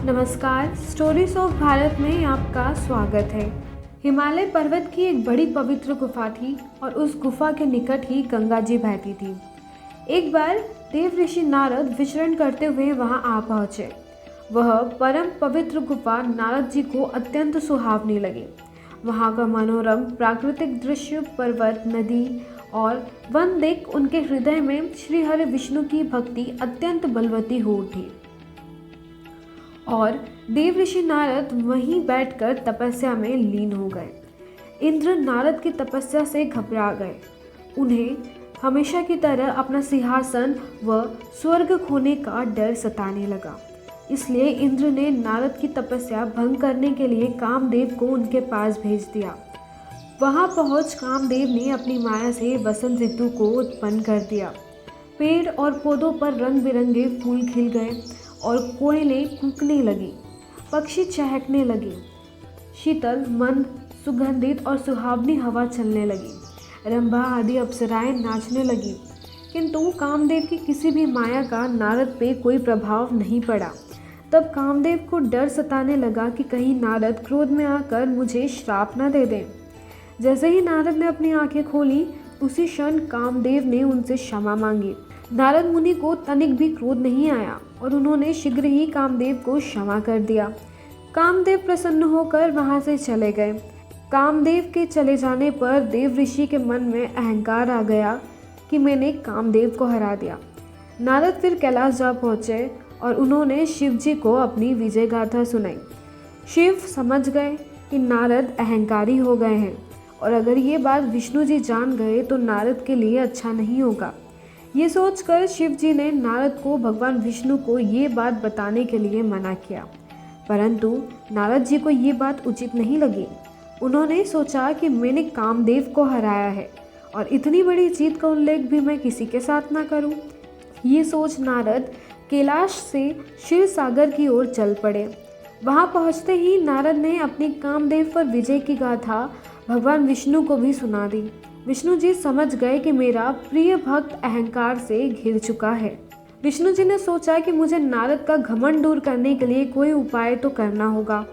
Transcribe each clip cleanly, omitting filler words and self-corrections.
नमस्कार, stories of Bharat में आपका स्वागत है। हिमालय पर्वत की एक बड़ी पवित्र गुफा थी और उस गुफा के निकट ही गंगा जी बहती थी। एक बार देव ऋषि नारद विचरण करते हुए वहां आ पहुंचे। वह परम पवित्र गुफा नारद जी को अत्यंत सुहावनी लगी। वहां का मनोरम प्राकृतिक दृश्य, पर्वत, नदी और वन देख उनके हृदय में श्री हरि विष्णु की भक्ति अत्यंत बलवती हो उठी और देव ऋषि नारद वहीं बैठकर तपस्या में लीन हो गए। इंद्र नारद की तपस्या से घबरा गए। उन्हें हमेशा की तरह अपना सिंहासन व स्वर्ग खोने का डर सताने लगा। इसलिए इंद्र ने नारद की तपस्या भंग करने के लिए कामदेव को उनके पास भेज दिया। वहां पहुंच कामदेव ने अपनी माया से वसंत ऋतु को उत्पन्न कर दिया। पेड़ और पौधों पर रंग बिरंगे फूल खिल गए और कोयलें कूकने लगी, पक्षी चहकने लगे, शीतल, मंद, सुगंधित और सुहावनी हवा चलने लगी। रंभा आदि अप्सराएं नाचने लगी, किंतु कामदेव की किसी भी माया का नारद पे कोई प्रभाव नहीं पड़ा। तब कामदेव को डर सताने लगा कि कहीं नारद क्रोध में आकर मुझे श्राप न दे दें। जैसे ही नारद ने अपनी आंखें खोली, उसी क्षण कामदेव ने उनसे क्षमा मांगी। नारद मुनि को तनिक भी क्रोध नहीं आया और उन्होंने शीघ्र ही कामदेव को क्षमा कर दिया। कामदेव प्रसन्न होकर वहां से चले गए। कामदेव के चले जाने पर देव ऋषि के मन में अहंकार आ गया कि मैंने कामदेव को हरा दिया। नारद फिर कैलाश जा पहुंचे और उन्होंने शिव जी को अपनी विजय गाथा सुनाई। शिव समझ गए कि नारद अहंकारी हो गए हैं और अगर ये बात विष्णु जी जान गए तो नारद के लिए अच्छा नहीं होगा। ये सोचकर शिव जी ने नारद को भगवान विष्णु को ये बात बताने के लिए मना किया, परंतु नारद जी को ये बात उचित नहीं लगी। उन्होंने सोचा कि मैंने कामदेव को हराया है और इतनी बड़ी जीत का उल्लेख भी मैं किसी के साथ ना करूं। ये सोच नारद कैलाश से क्षीर सागर की ओर चल पड़े। वहां पहुंचते ही नारद ने अपनी कामदेव पर विजय की गाथा भगवान विष्णु को भी सुना दी। विष्णु जी समझ गए कि मेरा प्रिय भक्त अहंकार से घिर चुका है। विष्णु जी ने सोचा कि मुझे नारद का घमंड दूर करने के लिए कोई उपाय तो करना होगा।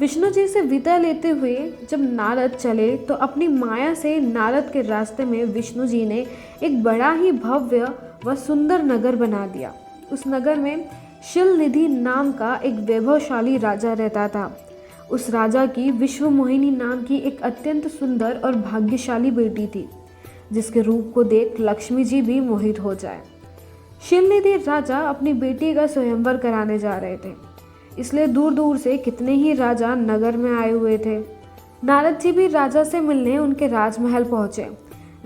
विष्णु जी से विदा लेते हुए जब नारद चले तो अपनी माया से नारद के रास्ते में विष्णु जी ने एक बड़ा ही भव्य व सुंदर नगर बना दिया। उस नगर में शिलनिधि नाम का एक वैभवशाली राजा रहता था। उस राजा की विश्वमोहिनी नाम की एक अत्यंत सुंदर और भाग्यशाली बेटी थी, जिसके रूप को देख लक्ष्मी जी भी मोहित हो जाए। शिलनिधि राजा अपनी बेटी का स्वयंवर कराने जा रहे थे, इसलिए दूर दूर से कितने ही राजा नगर में आए हुए थे। नारद जी भी राजा से मिलने उनके राजमहल पहुंचे।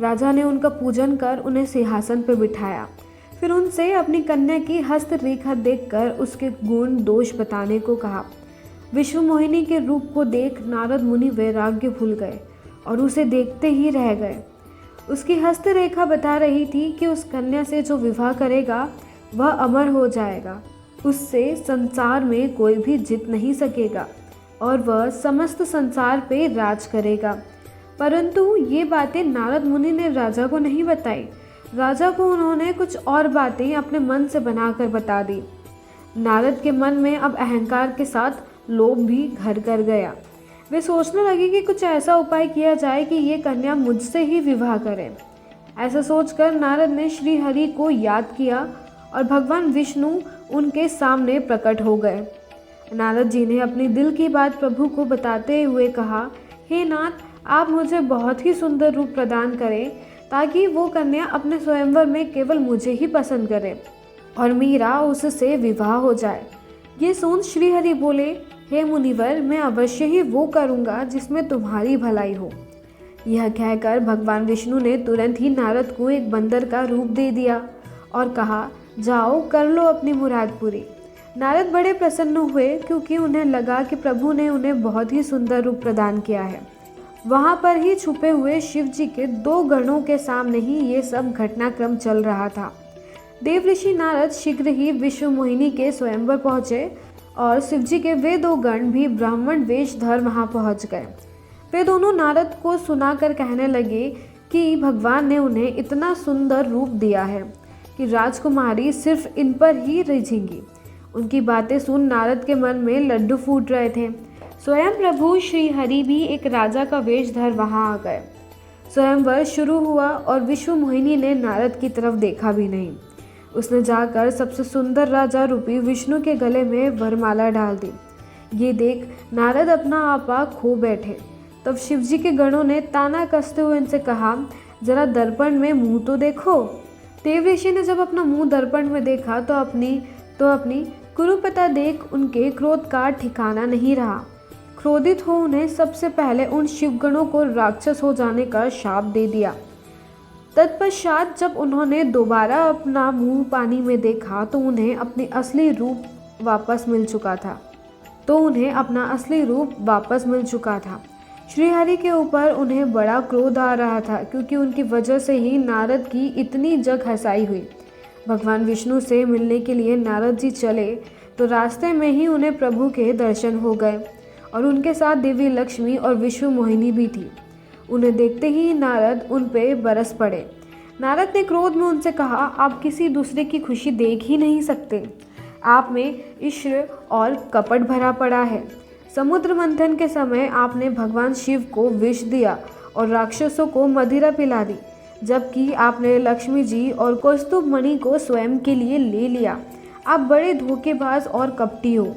राजा ने उनका पूजन कर उन्हें सिंहासन पर बिठाया। फिर उनसे अपनी कन्या की हस्त रेखा देखकर उसके गुण दोष बताने को कहा। विश्व मोहिनी के रूप को देख नारद मुनि वैराग्य भूल गए और उसे देखते ही रह गए। उसकी हस्त रेखा बता रही थी कि उस कन्या से जो विवाह करेगा वह अमर हो जाएगा, उससे संसार में कोई भी जीत नहीं सकेगा और वह समस्त संसार पे राज करेगा। परंतु ये बातें नारद मुनि ने राजा को नहीं बताई। राजा को उन्होंने कुछ और बातें अपने मन से बनाकर बता दी। नारद के मन में अब अहंकार के साथ लोभ भी घर कर गया। वे सोचने लगे कि कुछ ऐसा उपाय किया जाए कि ये कन्या मुझसे ही विवाह करे। ऐसा सोचकर नारद ने श्री हरि को याद किया और भगवान विष्णु उनके सामने प्रकट हो गए। नारद जी ने अपनी दिल की बात प्रभु को बताते हुए कहा, हे नाथ, आप मुझे बहुत ही सुंदर रूप प्रदान करें ताकि वो कन्या अपने स्वयंवर में केवल मुझे ही पसंद करे और मेरा उससे विवाह हो जाए। ये सुन श्री हरि बोले, हे मुनिवर, मैं अवश्य ही वो करूँगा जिसमें तुम्हारी भलाई हो। यह कहकर भगवान विष्णु ने तुरंत ही नारद को एक बंदर का रूप दे दिया और कहा, जाओ कर लो अपनी मुराद पूरी। नारद बड़े प्रसन्न हुए क्योंकि उन्हें लगा कि प्रभु ने उन्हें बहुत ही सुंदर रूप प्रदान किया है। वहाँ पर ही छुपे हुए शिव जी के 2 गणों के सामने ही ये सब घटनाक्रम चल रहा था। देव ऋषि नारद शीघ्र ही विश्व मोहिनी के स्वयंवर पहुँचे और शिवजी के वे 2 गण भी ब्राह्मण वेश धर वहाँ पहुँच गए। वे दोनों नारद को सुनाकर कहने लगे कि भगवान ने उन्हें इतना सुंदर रूप दिया है कि राजकुमारी सिर्फ इन पर ही रिझेंगी। उनकी बातें सुन नारद के मन में लड्डू फूट रहे थे। स्वयं प्रभु श्री हरि भी एक राजा का वेश धर वहां आ गए। स्वयंवर शुरू हुआ और विश्व मोहिनी ने नारद की तरफ देखा भी नहीं। उसने जाकर सबसे सुंदर राजा रूपी विष्णु के गले में वरमाला डाल दी। ये देख नारद अपना आपा खो बैठे। तब शिवजी के गणों ने ताना कसते हुए इनसे कहा, जरा दर्पण में मुंह तो देखो। देव ऋषि ने जब अपना मुंह दर्पण में देखा तो अपनी कुरूपता देख उनके क्रोध का ठिकाना नहीं रहा। क्रोधित हो उन्हें सबसे पहले उन शिवगणों को राक्षस हो जाने का शाप दे दिया। तत्पश्चात जब उन्होंने दोबारा अपना मुंह पानी में देखा तो उन्हें अपनी असली रूप वापस मिल चुका था। श्रीहरि के ऊपर उन्हें बड़ा क्रोध आ रहा था, क्योंकि उनकी वजह से ही नारद की इतनी जग हंसाई हुई। भगवान विष्णु से मिलने के लिए नारद जी चले तो रास्ते में ही उन्हें प्रभु के दर्शन हो गए और उनके साथ देवी लक्ष्मी और विश्व मोहिनी भी थी। उन्हें देखते ही नारद उन पे बरस पड़े। नारद ने क्रोध में उनसे कहा, आप किसी दूसरे की खुशी देख ही नहीं सकते। आप में ईश्वर और कपट भरा पड़ा है। समुद्र मंथन के समय आपने भगवान शिव को विष दिया और राक्षसों को मदिरा पिला दी, जबकि आपने लक्ष्मी जी और कौस्तुभ मणि को स्वयं के लिए ले लिया। आप बड़े धोखेबाज और कपटी हो।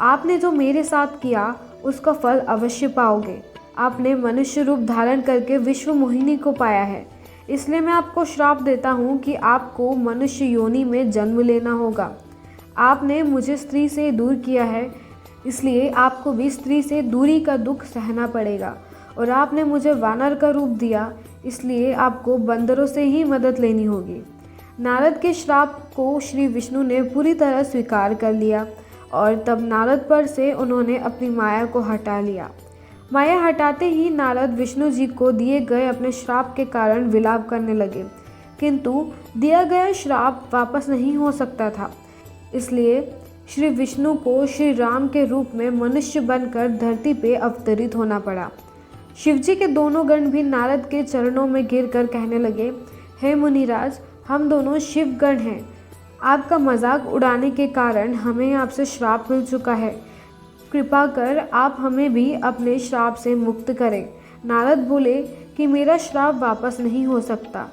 आपने जो मेरे साथ किया उसका फल अवश्य पाओगे। आपने मनुष्य रूप धारण करके विश्व मोहिनी को पाया है, इसलिए मैं आपको श्राप देता हूँ कि आपको मनुष्य योनि में जन्म लेना होगा। आपने मुझे स्त्री से दूर किया है, इसलिए आपको भी स्त्री से दूरी का दुख सहना पड़ेगा। और आपने मुझे वानर का रूप दिया, इसलिए आपको बंदरों से ही मदद लेनी होगी। नारद के श्राप को श्री विष्णु ने पूरी तरह स्वीकार कर लिया और तब नारद पर से उन्होंने अपनी माया को हटा लिया। माया हटाते ही नारद विष्णु जी को दिए गए अपने श्राप के कारण विलाप करने लगे, किंतु दिया गया श्राप वापस नहीं हो सकता था। इसलिए श्री विष्णु को श्री राम के रूप में मनुष्य बनकर धरती पे अवतरित होना पड़ा। शिवजी के दोनों गण भी नारद के चरणों में गिरकर कहने लगे, हे मुनिराज, हम दोनों शिव गण हैं। आपका मजाक उड़ाने के कारण हमें आपसे श्राप मिल चुका है। कृपा कर आप हमें भी अपने श्राप से मुक्त करें। नारद बोले कि मेरा श्राप वापस नहीं हो सकता,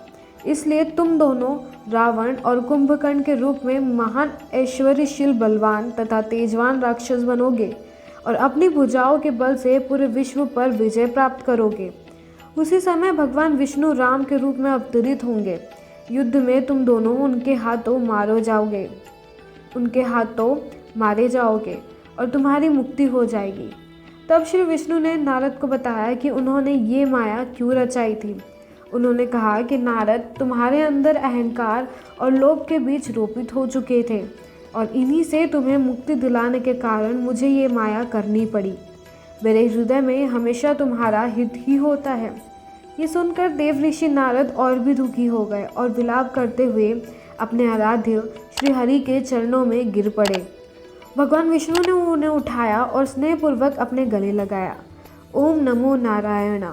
इसलिए तुम दोनों रावण और कुंभकर्ण के रूप में महान ऐश्वर्यशील बलवान तथा तेजवान राक्षस बनोगे और अपनी भुजाओं के बल से पूरे विश्व पर विजय प्राप्त करोगे। उसी समय भगवान विष्णु राम के रूप में अवतरित होंगे। युद्ध में तुम दोनों उनके हाथों मारे जाओगे और तुम्हारी मुक्ति हो जाएगी। तब श्री विष्णु ने नारद को बताया कि उन्होंने ये माया क्यों रचाई थी। उन्होंने कहा कि नारद, तुम्हारे अंदर अहंकार और लोभ के बीच रोपित हो चुके थे और इन्हीं से तुम्हें मुक्ति दिलाने के कारण मुझे ये माया करनी पड़ी। मेरे हृदय में हमेशा तुम्हारा हित ही होता है। ये सुनकर देव ऋषि नारद और भी दुखी हो गए और विलाप करते हुए अपने आराध्य श्री हरि के चरणों में गिर पड़े। भगवान विष्णु ने उन्हें उठाया और स्नेहपूर्वक अपने गले लगाया। ओम नमो नारायण।